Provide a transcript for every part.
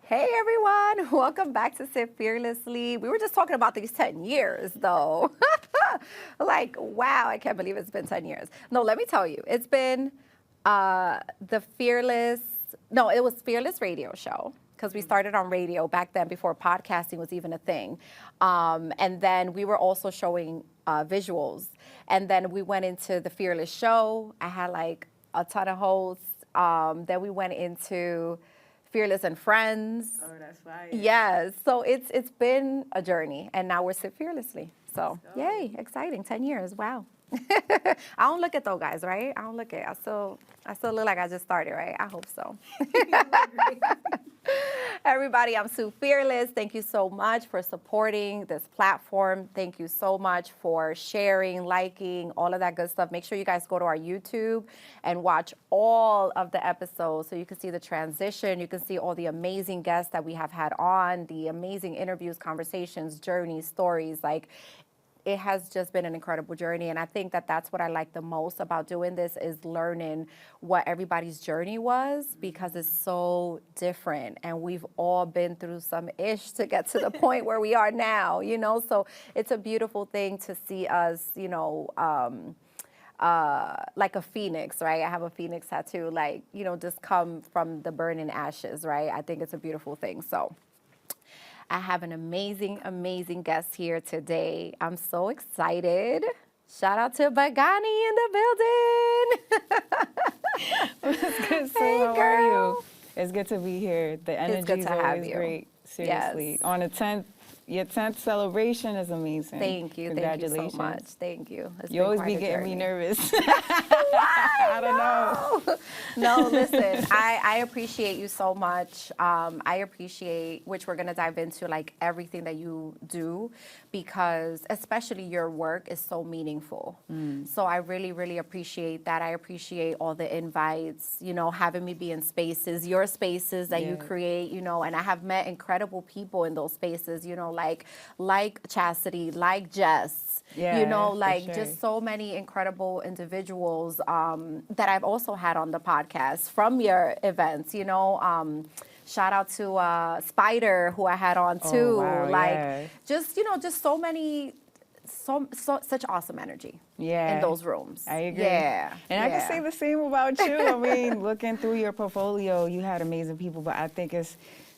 Hey everyone, welcome back to Sit Fearlessly. We were just talking about these 10 years though. Like, wow, I can't believe it's been 10 years. No, let me tell you, it's been the Fearless, no, it was Fearless Radio Show because we started on radio back then before podcasting was even a thing. And then we were also showing visuals. And then we went into the Fearless Show. I had like a ton of hosts. Then we went into Fearless and Friends. Oh, that's fire. Yes. So it's been a journey, and now we're Sit Fearlessly. So yay, exciting! 10 years. Wow. I don't look it though, guys. Right? I don't look it. I still look like I just started. Right? I hope so. Everybody, I'm Sue Fearless. Thank you so much for supporting this platform. Thank you so much for sharing, liking, all of that good stuff. Make sure you guys go to our YouTube and watch all of the episodes so you can see the transition. You can see all the amazing guests that we have had on, the amazing interviews, conversations, journeys, stories. Like, it has just been an incredible journey. And I think that that's what I like the most about doing this is learning what everybody's journey was, because it's so different. And we've all been through some ish to get to the point where we are now, you know? So it's a beautiful thing to see us, you know, like a phoenix, right? I have a phoenix tattoo, like, you know, just come from the burning ashes, right? I think it's a beautiful thing. So I have an amazing, amazing guest here today. I'm so excited. Shout out to Bighani in the building. It's good, Sue. Hey, How are girl. you? It's good to be here. The energy is to have always you. great. Seriously. Yes. On the 10th, your 10th celebration is amazing. Thank you. Thank you Congratulations. so much. Thank you. It's You been always quite be a getting me journey. nervous. I don't know. No, listen, I appreciate you so much. I appreciate, which we're going to dive into, like everything that you do, because especially your work is so meaningful. So I really, really appreciate that. I appreciate all the invites, you know, having me be in spaces, your spaces that you Yeah. create, you know, and I have met incredible people in those spaces, you know, like Chastity, like Jess, Yeah, you know, for like sure. just so many incredible individuals that I've also had on the podcast from your events, you know. Shout out to Spider, who I had on too. wow, like, yeah. just, you know, just so many, such awesome energy Yeah. in those rooms. I agree. Yeah. And I yeah. can say the same about you. I mean, looking through your portfolio, you had amazing people, but I think it's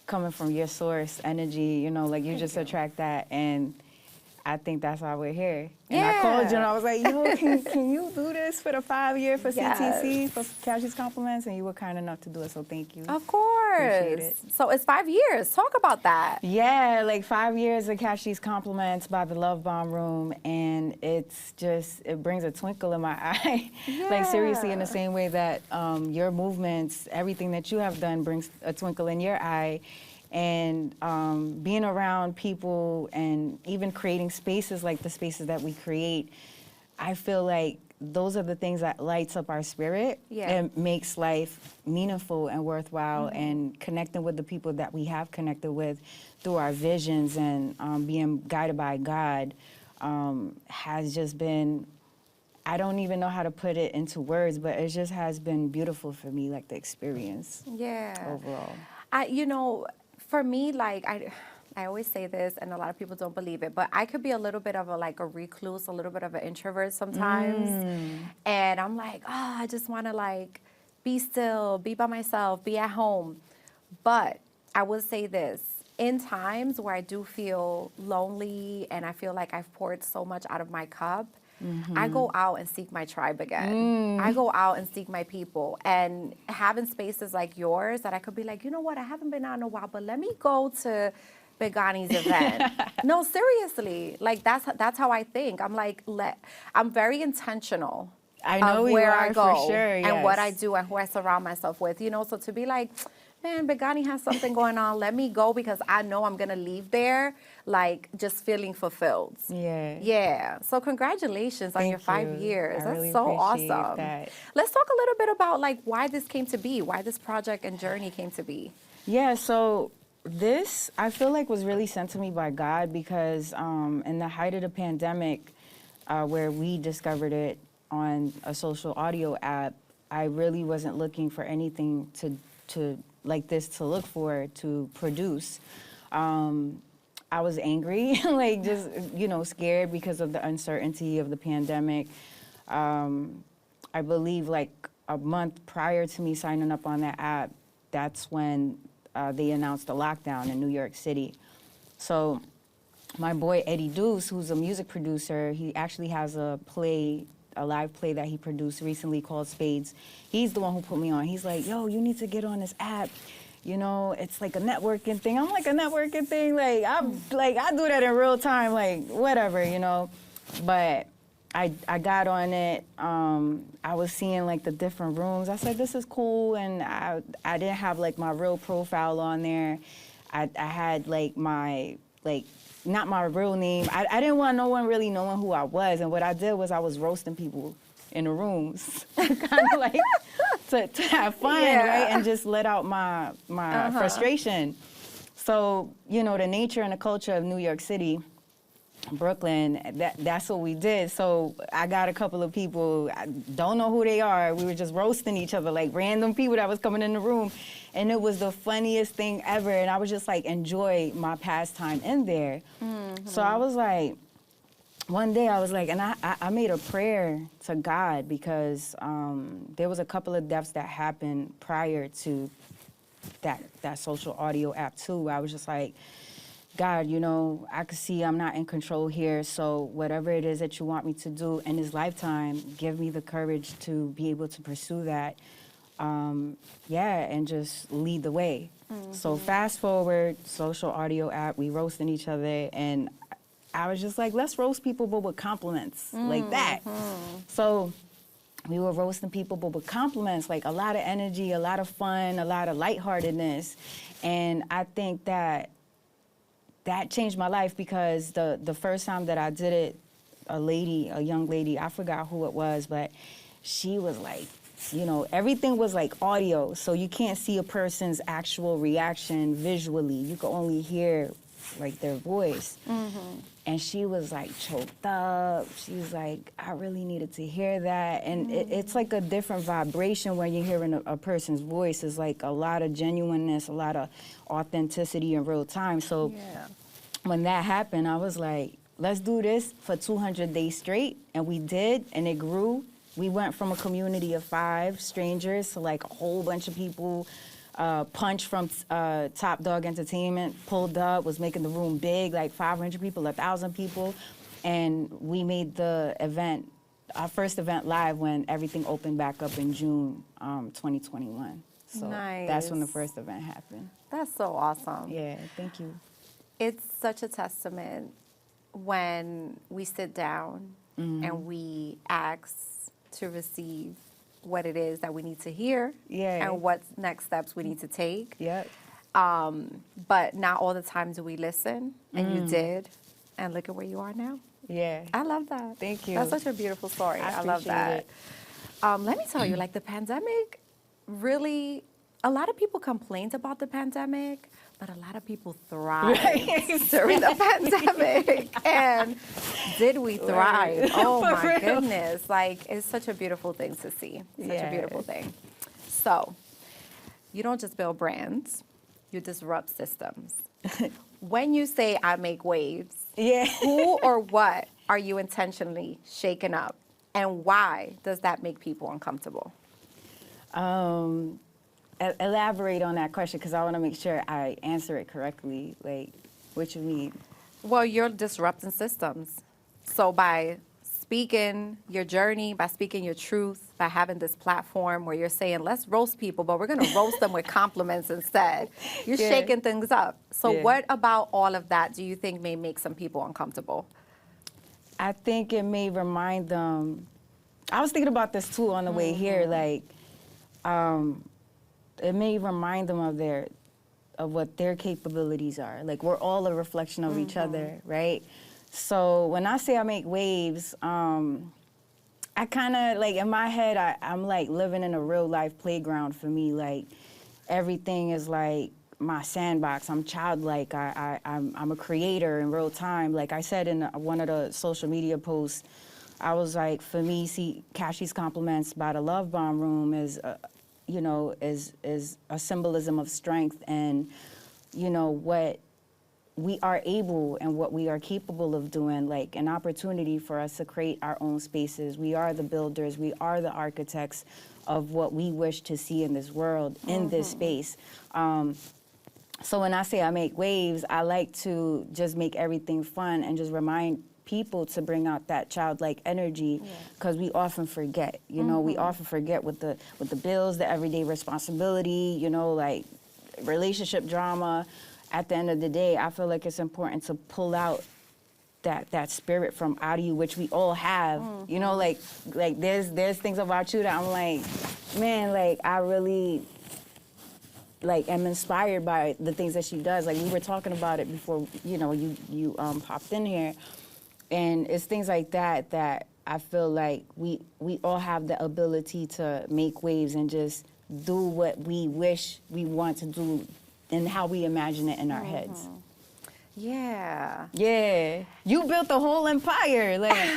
coming from your source energy, you know, like you just attract that. And I think that's why we're here. And I called you and I was like, yo, can you do this for the 5-year for CTC, Yes. for Cashie's Compliments? And you were kind enough to do it, so thank you. Of course. Appreciate it. So it's 5 years. Talk about that. Yeah, like 5 years of Cashie's Compliments by the Love Bomb Room, and it's just, it brings a twinkle in my eye. Like seriously, in the Yeah. same way that your movements, everything that you have done brings a twinkle in your eye. And being around people and even creating spaces like the spaces that we create, I feel like those are the things that lights up our spirit Yeah. and makes life meaningful and worthwhile, and connecting with the people that we have connected with through our visions and being guided by God has just been, I don't even know how to put it into words, but it just has been beautiful for me, like the experience Yeah. overall. You know, for me, like I always say this, and a lot of people don't believe it, but I could be a little bit of a recluse, a little bit of an introvert sometimes, and I'm like, oh, I just want to like be still, be by myself, be at home. But I will say this: in times where I do feel lonely and I feel like I've poured so much out of my cup, I go out and seek my tribe again. I go out and seek my people, and having spaces like yours that I could be like, you know what, I haven't been out in a while, but let me go to Bighani's event. No, seriously, like that's how I think. I'm like, I'm very intentional. I know of you where are I go for sure, and what I yes. do and who I surround myself with, you know. So to be like, man, Bighani has something going on, let me go, because I know I'm gonna leave there like just feeling fulfilled. Yeah. Yeah. So congratulations on your Thank 5 you. years. I That's really so appreciate awesome. that. Let's talk a little bit about like why this came to be, why this project and journey came to be. Yeah, so this, I feel like, was really sent to me by God, because in the height of the pandemic, where we discovered it on a social audio app, I really wasn't looking for anything to like this to look for, to produce. I was angry, like just, scared because of the uncertainty of the pandemic. I believe like a month prior to me signing up on that app, that's when they announced the lockdown in New York City. So my boy Eddie Deuce, who's a music producer, he actually has a live play that he produced recently called Spades. He's the one who put me on. He's like, yo, you need to get on this app. It's like a networking thing. I'm like, a networking thing? Like, I do that in real time, like, whatever, But I got on it. I was seeing like the different rooms. I said, this is cool. And I didn't have like my real profile on there. I had like not my real name. I didn't want no one really knowing who I was. And what I did was I was roasting people in the rooms, kind of like to have fun, right? And just let out my frustration. So, the nature and the culture of New York City, Brooklyn, that's what we did. So I got a couple of people, I don't know who they are. We were just roasting each other, like random people that was coming in the room. And it was the funniest thing ever. And I was just like, enjoy my pastime in there. Mm-hmm. So I was like, one day I was like, and I made a prayer to God because there was a couple of deaths that happened prior to that social audio app too. I was just like, God, I could see I'm not in control here, so whatever it is that you want me to do in this lifetime, give me the courage to be able to pursue that, and just lead the way. Mm-hmm. So fast forward, social audio app, we roasting each other, and I was just like, let's roast people, but with compliments, like that. So we were roasting people, but with compliments, like a lot of energy, a lot of fun, a lot of lightheartedness, and I think that changed my life because the first time that I did it, a young lady, I forgot who it was, but she was like, everything was like audio, so you can't see a person's actual reaction visually. You can only hear like their voice. Mm-hmm. And she was like choked up. She was like, I really needed to hear that. And it's like a different vibration when you're hearing a person's voice. It's like a lot of genuineness, a lot of authenticity in real time. So when that happened, I was like, let's do this for 200 days straight. And we did, and it grew. We went from a community of 5 strangers to like a whole bunch of people. Punch from Top Dog Entertainment pulled up, was making the room big, like 500 people, 1,000 people. And we made the event, our first event live when everything opened back up in June 2021. So that's when the first event happened. That's so awesome. Yeah, thank you. It's such a testament when we sit down and we ask to receive what it is that we need to hear and what next steps we need to take. Yep. But not all the time do we listen, and you did, and look at where you are now. Yeah. I love that. Thank you. That's such a beautiful story. I love that. Let me tell you, like the pandemic, really, a lot of people complained about the pandemic, but a lot of people thrived during the pandemic. And did we thrive? Oh my goodness. Like, it's such a beautiful thing to see. Such a beautiful thing. So, you don't just build brands, you disrupt systems. When you say I make waves, who or what are you intentionally shaking up? And why does that make people uncomfortable? Elaborate on that question, because I want to make sure I answer it correctly. Like, what you mean? Well, you're disrupting systems. So by speaking your journey, by speaking your truth, by having this platform where you're saying, let's roast people, but we're going to roast them with compliments instead. You're shaking things up. So what about all of that do you think may make some people uncomfortable? I think it may remind them. I was thinking about this too on the way here. Like, it may remind them of what their capabilities are. Like, we're all a reflection of each other, right? So when I say I make waves, I kind of, like, in my head, I'm like living in a real life playground for me. Like, everything is like my sandbox. I'm childlike. I'm a creator in real time. Like I said in one of the social media posts, I was like, for me, see, Cashy's Compliments by the Love Bomb Room is you know, is a symbolism of strength and, you know, what we are able and what we are capable of doing, like an opportunity for us to create our own spaces. We are the builders, we are the architects of what we wish to see in this world, in this space. So when I say I make waves, I like to just make everything fun and just remind people to bring out that childlike energy, because we often forget, you know, we often forget with the bills, the everyday responsibility, you know, like relationship drama. At the end of the day, I feel like it's important to pull out that spirit from out of you, which we all have. You know, like there's things about you that I'm like, man, like I really like am inspired by the things that she does. Like we were talking about it before, you know, you popped in here, and it's things like that that I feel like we all have the ability to make waves and just do what we wish we want to do and how we imagine it in our heads. Yeah. Yeah. You built a whole empire, like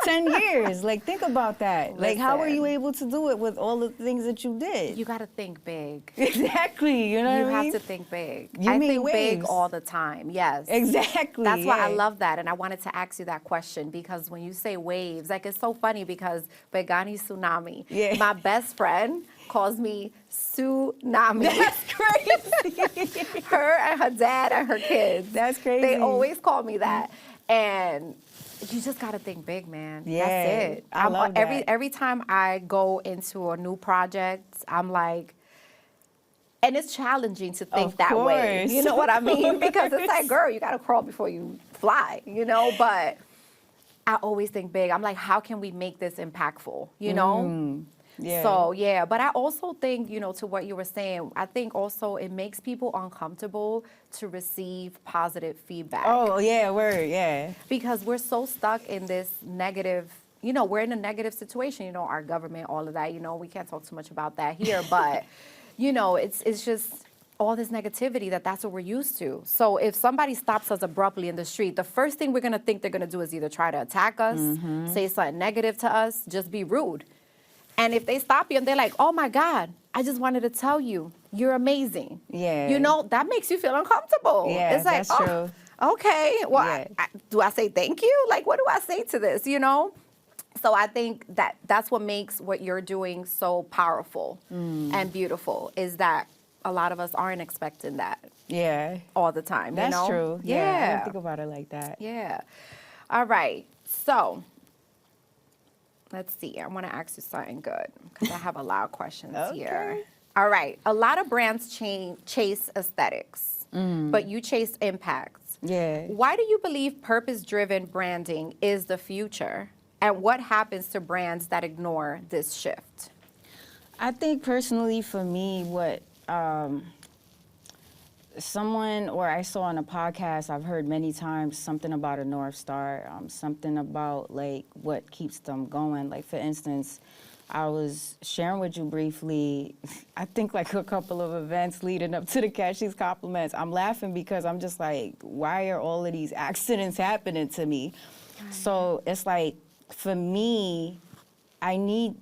10 years. Like, think about that. Like, how were you able to do it with all the things that you did? You got to think big. Exactly. You know what I mean? You have to think big. You I make think big waves. all the time. Yes. Exactly. That's why I love that. And I wanted to ask you that question, because when you say waves, like it's so funny because Bighani Tsunami, my best friend calls me Tsunami. That's crazy. Her and her dad and her kids. That's crazy. They always call me that. And you just got to think big, man. Yeah, that's it. I love that. Every time I go into a new project, I'm like, and it's challenging to think that way. You know what I mean? Because it's like, girl, you got to crawl before you fly, you know? But I always think big. I'm like, how can we make this impactful, you know? Yeah. So, yeah, but I also think, you know, to what you were saying, I think also it makes people uncomfortable to receive positive feedback. Oh, yeah, word, yeah. Because we're so stuck in this negative, you know, we're in a negative situation, you know, our government, all of that, you know, we can't talk too much about that here, but, you know, it's just all this negativity that's what we're used to. So if somebody stops us abruptly in the street, the first thing we're going to think they're going to do is either try to attack us, say something negative to us, just be rude. And if they stop you and they're like, oh my God, I just wanted to tell you, you're amazing. Yeah. You know, that makes you feel uncomfortable. Yeah, it's like, that's true. Okay, well, do I say thank you? Like, what do I say to this, you know? So I think that's what makes what you're doing so powerful and beautiful, is that a lot of us aren't expecting that. Yeah. All the time, that's you know? True. Yeah. I didn't think about it like that. Yeah. All right. So let's see. I want to ask you something good because I have a lot of questions here. All right. A lot of brands chase aesthetics, but you chase impacts. Yeah. Why do you believe purpose-driven branding is the future? And what happens to brands that ignore this shift? I think personally for me, what someone, or I saw on a podcast, I've heard many times something about a North Star, something about like what keeps them going. Like for instance, I was sharing with you briefly, I think like a couple of events leading up to the Cashie's Compliments. I'm laughing because I'm just like, why are all of these accidents happening to me? So it's like, for me, like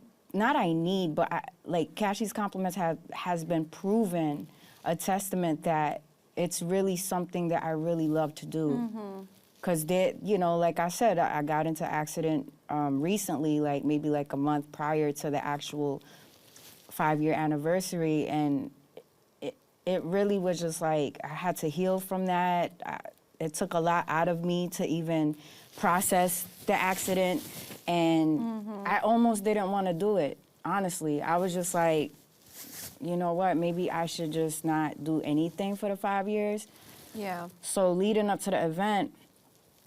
Cashie's Compliments has been proven a testament that it's really something that I really love to do. Because, you know, like I said, I got into accident recently, like maybe like a month prior to the actual 5-year anniversary. And it really was just like, I had to heal from that. It took a lot out of me to even process the accident. And I almost didn't want to do it, honestly. I was just like, you know what, maybe I should just not do anything for the 5 years. Yeah. So leading up to the event,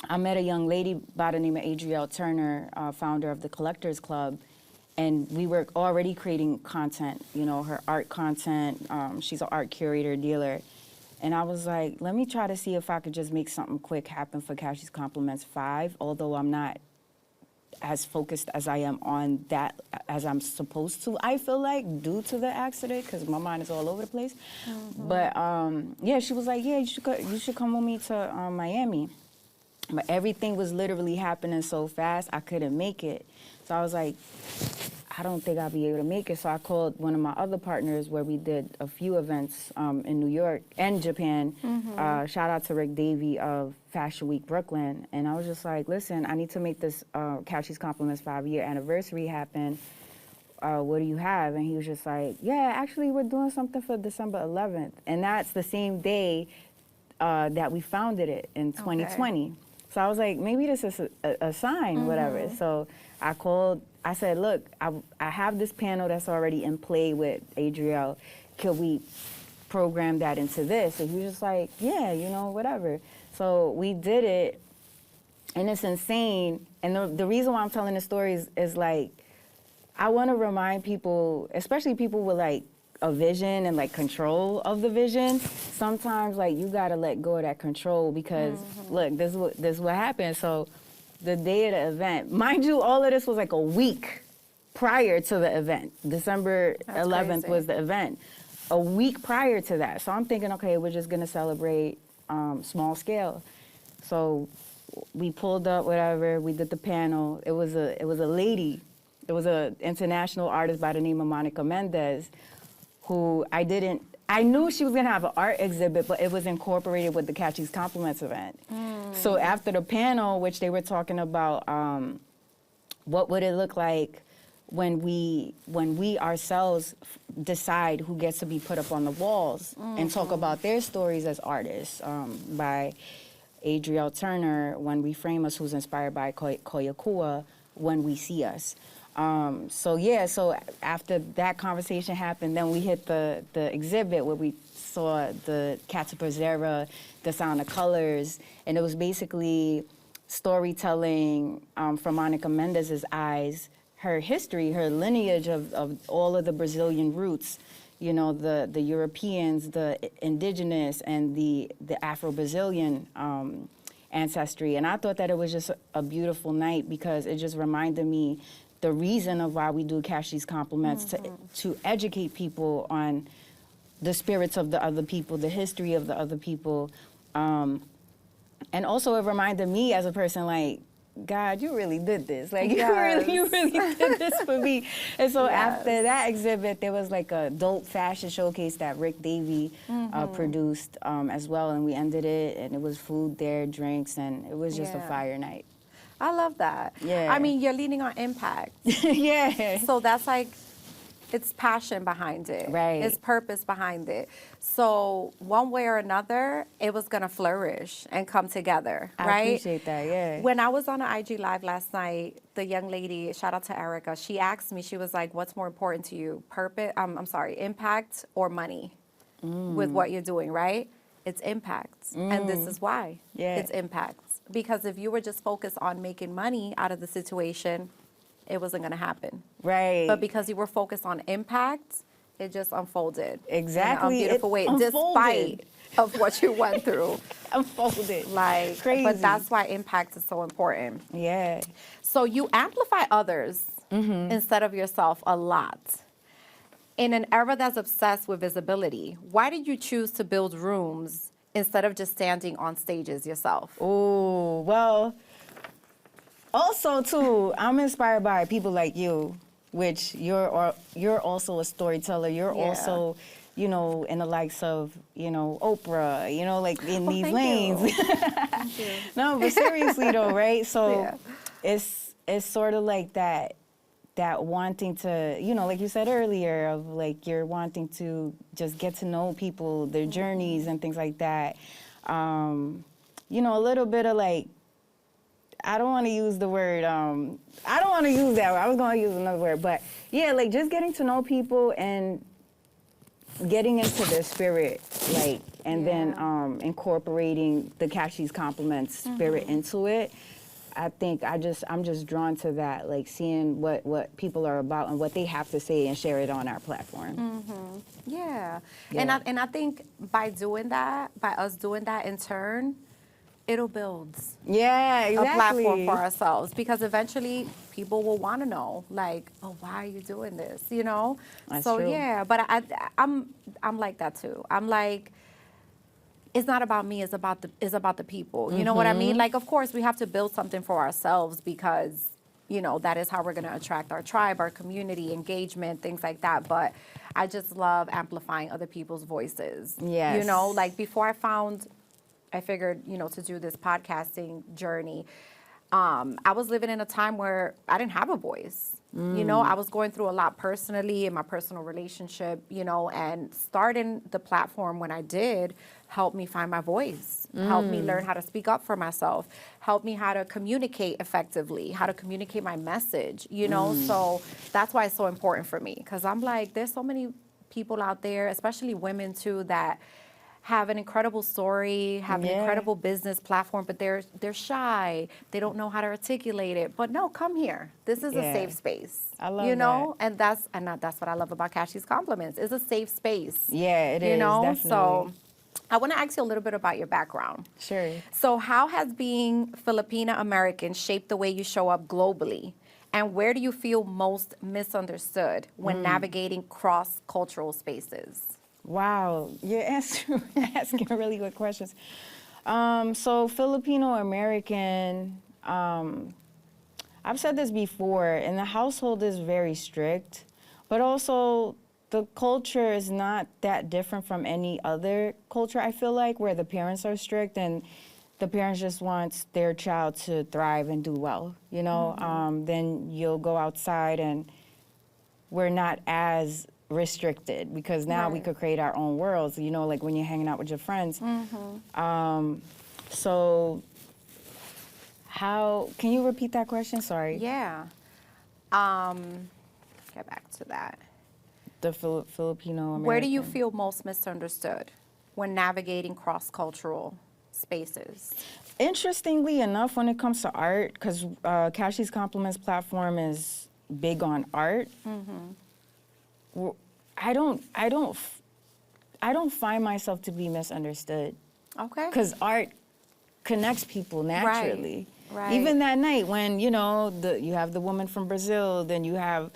I met a young lady by the name of Adrielle Turner, founder of the Collectors Club, and we were already creating content, you know, her art content. She's an art curator, dealer. And I was like, let me try to see if I could just make something quick happen for Cashie's Compliments 5, although I'm not as focused as I am on that as I'm supposed to, I feel like, due to the accident, because my mind is all over the place. But yeah, she was like, yeah, you should come with me to Miami. But everything was literally happening so fast, I couldn't make it. So I was like, I don't think I'll be able to make it. So I called one of my other partners where we did a few events in New York and Japan. Shout out to Rick Davey of Fashion Week Brooklyn. And I was just like, listen, I need to make this Catch These Compliments 5-year anniversary happen. What do you have? And he was just like, yeah, actually we're doing something for December 11th. And that's the same day that we founded it in 2020. Okay. So I was like, maybe this is a sign, whatever. So I called, I said, look, I have this panel that's already in play with Adriel. Could we program that into this? And he was just like, yeah, you know, whatever. So we did it, and it's insane. And the reason why I'm telling the story is like, I want to remind people, especially people with like a vision and like control of the vision. Sometimes like you gotta let go of that control because look, this is what happened. So the day of the event, mind you, all of this was like a week prior to the event. December 11th was the event. A week prior to that. So I'm thinking, okay, we're just gonna celebrate small scale. So we pulled up, whatever, we did the panel. It was a lady. It was an international artist by the name of Monica Mendez, who I knew she was gonna have an art exhibit, but it was incorporated with the Catch These Compliments event. So after the panel, which they were talking about, what would it look like when we ourselves decide who gets to be put up on the walls and talk about their stories as artists, by Adriel Turner, When We Frame Us, who's inspired by Koyakua, When We See Us. So after that conversation happened, then we hit the exhibit where we saw the Catapazera, the Sound of Colors, and it was basically storytelling from Monica Mendez's eyes, her history, her lineage of all of the Brazilian roots, you know, the Europeans, the indigenous, and the Afro-Brazilian ancestry. And I thought that it was just a beautiful night because it just reminded me the reason of why we do Catch These Compliments, to educate people on the spirits of the other people, the history of the other people. And also it reminded me as a person, like, God, you really did this. Like, you really did this for me. And so after that exhibit, there was like a dope fashion showcase that Rick Davey produced as well. And we ended it, and it was food there, drinks, and it was just a fire night. I love that. Yeah. I mean, you're leaning on impact. Yeah. So that's like, it's passion behind it. Right. It's purpose behind it. So one way or another, it was going to flourish and come together, right? I appreciate that, yeah. When I was on an IG Live last night, the young lady, shout out to Erica, she asked me, she was like, what's more important to you, impact or money with what you're doing, right? It's impact. And this is why. It's impact. Because if you were just focused on making money out of the situation, it wasn't going to happen. Right. But because you were focused on impact, it just unfolded. Exactly. In a beautiful way, despite of what you went through. Unfolded. Like, crazy. But that's why impact is so important. Yeah. So you amplify others instead of yourself a lot. In an era that's obsessed with visibility, why did you choose to build rooms instead of just standing on stages yourself? Oh, well, also too, I'm inspired by people like you, which you're also a storyteller. You're also, you know, in the likes of, you know, Oprah, you know, like in these lanes. Thank you. No, but seriously though, right? So it's sort of like that wanting to, you know, like you said earlier, of like you're wanting to just get to know people, their journeys and things like that. You know, a little bit of like, I don't want to use the word, I don't want to use that word. I was going to use another word, but yeah, like just getting to know people and getting into their spirit, like, and then incorporating the Catch These Compliments spirit into it. I think I'm just drawn to that, like seeing what people are about and what they have to say and share it on our platform. Yeah. And I think by doing that, by us doing that in turn, it'll build exactly. a platform for ourselves, because eventually people will want to know, like, oh, why are you doing this? You know? That's so true. yeah, but I'm like that too. I'm like, it's not about me, it's about the people. You know what I mean? Like, of course we have to build something for ourselves because you know, that is how we're going to attract our tribe, our community, engagement, things like that. But I just love amplifying other people's voices. Yes. You know, like before I figured, you know, to do this podcasting journey, I was living in a time where I didn't have a voice. You know, I was going through a lot personally in my personal relationship, you know, and starting the platform when I did helped me find my voice, helped me learn how to speak up for myself, helped me how to communicate effectively, how to communicate my message, you know. So that's why it's so important for me, because I'm like, there's so many people out there, especially women too, that have an incredible story, have an incredible business platform, but they're shy. They don't know how to articulate it. But no, come here. This is a safe space. I love you know, and that's what I love about Cashy's Compliments. It's a safe space. Yeah, it is. You know, definitely. so I want to ask you a little bit about your background. Sure. So how has being Filipina American shaped the way you show up globally? And where do you feel most misunderstood when navigating cross-cultural spaces? Wow, you're asking really good questions. So Filipino American, I've said this before, and the household is very strict, but also the culture is not that different from any other culture, I feel like, where the parents are strict and the parents just want their child to thrive and do well, you know? Then you'll go outside and we're not as restricted because now we could create our own worlds, you know, like when you're hanging out with your friends. So how, can you repeat that question? Sorry. Yeah. Get back to that. The Filipino American. Where do you feel most misunderstood when navigating cross-cultural spaces? Interestingly enough, when it comes to art, because Cashy's Compliments platform is big on art, I don't find myself to be misunderstood. Okay. Because art connects people naturally. Right. Even that night when, you know, you have the woman from Brazil, then you have,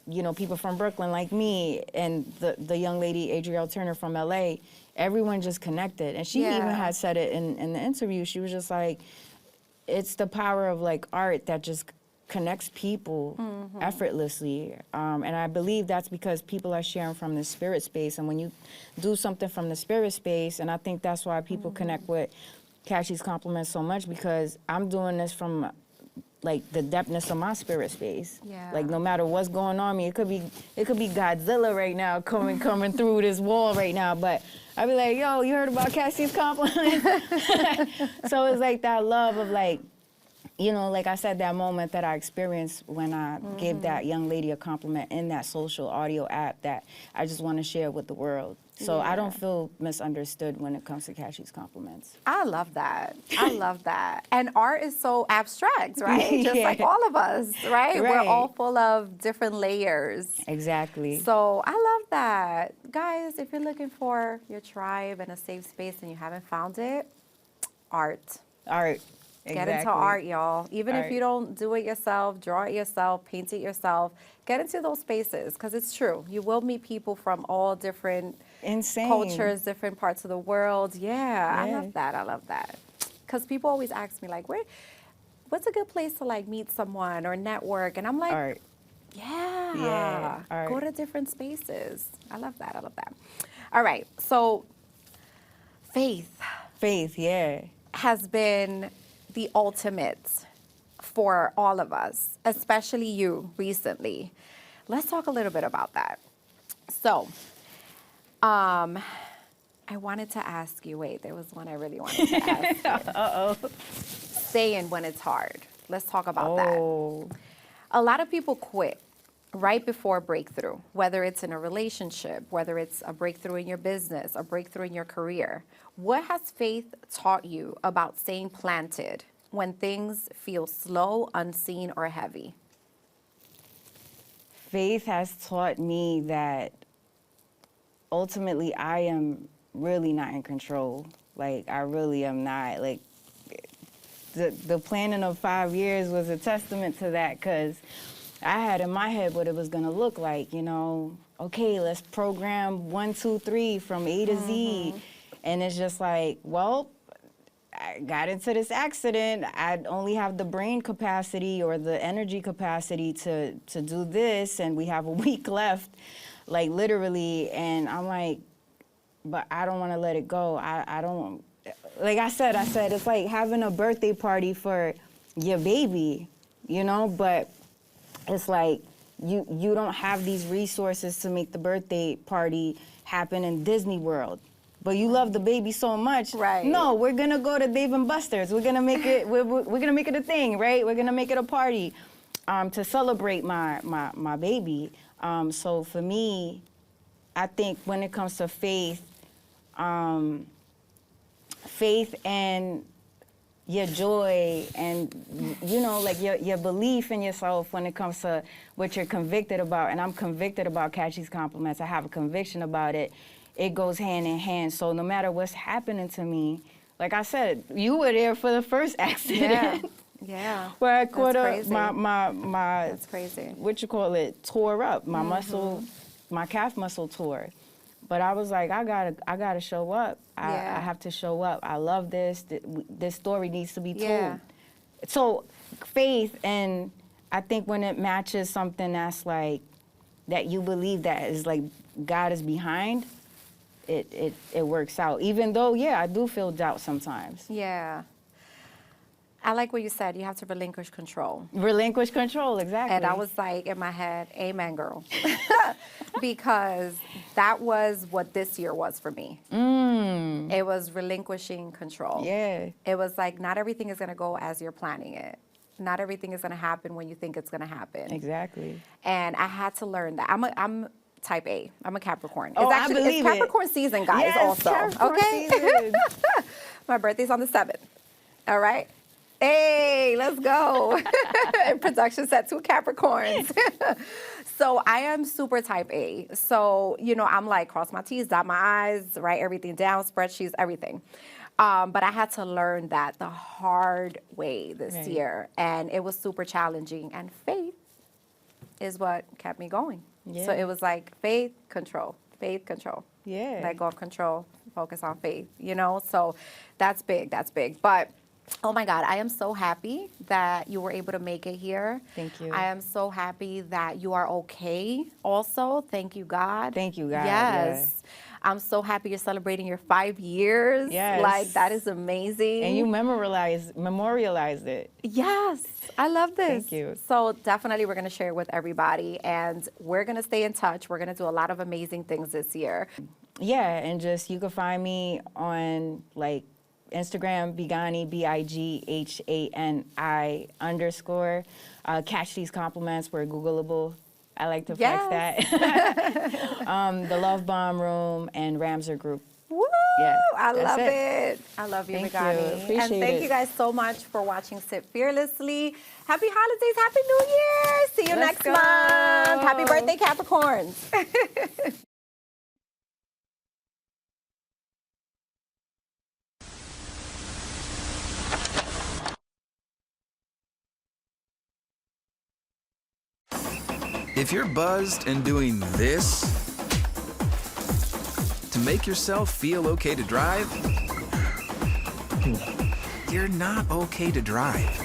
you know, people from Brooklyn like me, and the young lady, Adrielle Turner from LA, everyone just connected. And she even had said it in the interview. She was just like, it's the power of like art that just connects people effortlessly. And I believe that's because people are sharing from the spirit space. And when you do something from the spirit space, and I think that's why people connect with Cashy's Compliments so much, because I'm doing this from like the depthness of my spirit space. Yeah. Like no matter what's going on me, it could be Godzilla right now coming through this wall right now, but I'd be like, yo, you heard about Cashy's Compliments? So it's like that love of like, you know, like I said, that moment that I experienced when I gave that young lady a compliment in that social audio app that I just want to share with the world. So I don't feel misunderstood when it comes to Cashy's Compliments. I love that. I love that. And art is so abstract, right? Just like all of us, right? We're all full of different layers. Exactly. So I love that. Guys, if you're looking for your tribe and a safe space and you haven't found it, art. Art. Get into art, y'all. Even if you don't do it yourself, draw it yourself, paint it yourself, get into those spaces, because it's true. You will meet people from all different cultures, different parts of the world. Yeah, I love that. I love that. Because people always ask me, like, what's a good place to, like, meet someone or network? And I'm like, art. Go to different spaces. I love that. I love that. All right. So faith. Faith, has been the ultimate for all of us, especially you recently. Let's talk a little bit about that. So, I wanted to ask you, there was one I really wanted to ask you. Saying when it's hard. Let's talk about that. A lot of people quit right before breakthrough, whether it's in a relationship, whether it's a breakthrough in your business, a breakthrough in your career. What has faith taught you about staying planted when things feel slow, unseen, or heavy? Faith has taught me that ultimately I am really not in control. Like, I really am not. Like, the planning of 5 years was a testament to that, because I had in my head what it was going to look like, you know. Okay, let's program 1, 2, 3 from A to Z. And it's just like, well, I got into this accident. I only have the brain capacity or the energy capacity to do this, and we have a week left, like literally. And I'm like, but I don't want to let it go. I don't, like I said, it's like having a birthday party for your baby, you know, but it's like you don't have these resources to make the birthday party happen in Disney World. But you love the baby so much. Right. No, we're gonna go to Dave and Buster's. We're gonna make it. We're gonna make it a thing, right? We're gonna make it a party, to celebrate my baby. So for me, I think when it comes to faith, faith and your joy and, you know, like your belief in yourself when it comes to what you're convicted about. And I'm convicted about Catch These Compliments. I have a conviction about it. It goes hand in hand. So no matter what's happening to me, like I said, you were there for the first accident. Yeah. Where I caught That's up crazy. my That's crazy. what you call it, tore up. My muscle, my calf muscle tore. But I was like, I gotta show up. I have to show up. I love this. This story needs to be told. Yeah. So faith, and I think when it matches something that's like, that you believe that is like God is behind, it works out. Even though, yeah, I do feel doubt sometimes. Yeah. I like what you said. You have to relinquish control. Relinquish control, exactly. And I was like in my head, amen, girl. Because that was what this year was for me. It was relinquishing control. Yeah. It was like, not everything is going to go as you're planning it. Not everything is going to happen when you think it's going to happen. Exactly. And I had to learn that. I'm type A. I'm a Capricorn. Oh, I believe it's Capricorn season, guys, yes, also. Capricorn Okay? season. My birthday's on the 7th. All right? Hey, let's go. Production set 2 Capricorns. So I am super type A. So, you know, I'm like, cross my T's, dot my I's, write everything down, spreadsheets, everything. But I had to learn that the hard way this year. And it was super challenging. And faith is what kept me going. Yeah. So it was like faith, control, faith, control. Yeah. Let go of control, focus on faith, you know? So that's big, that's big. But oh my God, I am so happy that you were able to make it here. Thank you. I am so happy that you are okay also. Thank you, God. Thank you, God. Yes. I'm so happy you're celebrating your 5 years. Yes. Like, that is amazing. And you memorialized it. Yes, I love this. Thank you. So definitely we're going to share it with everybody, and we're going to stay in touch. We're going to do a lot of amazing things this year. Yeah, and just, you can find me on like Instagram, Bighani, BIGHANI _ Catch These Compliments. We're Googleable. I like to flex that. The Love Bomb Room and Ramser Group. Woo! Yeah, I that's love it. it. I love you, Thank Bighani. you. Appreciate And thank it. you guys so much for watching Sit Fearlessly. Happy holidays, Happy New Year. See you Let's next go. month. Happy birthday, Capricorns. If you're buzzed and doing this to make yourself feel okay to drive, you're not okay to drive.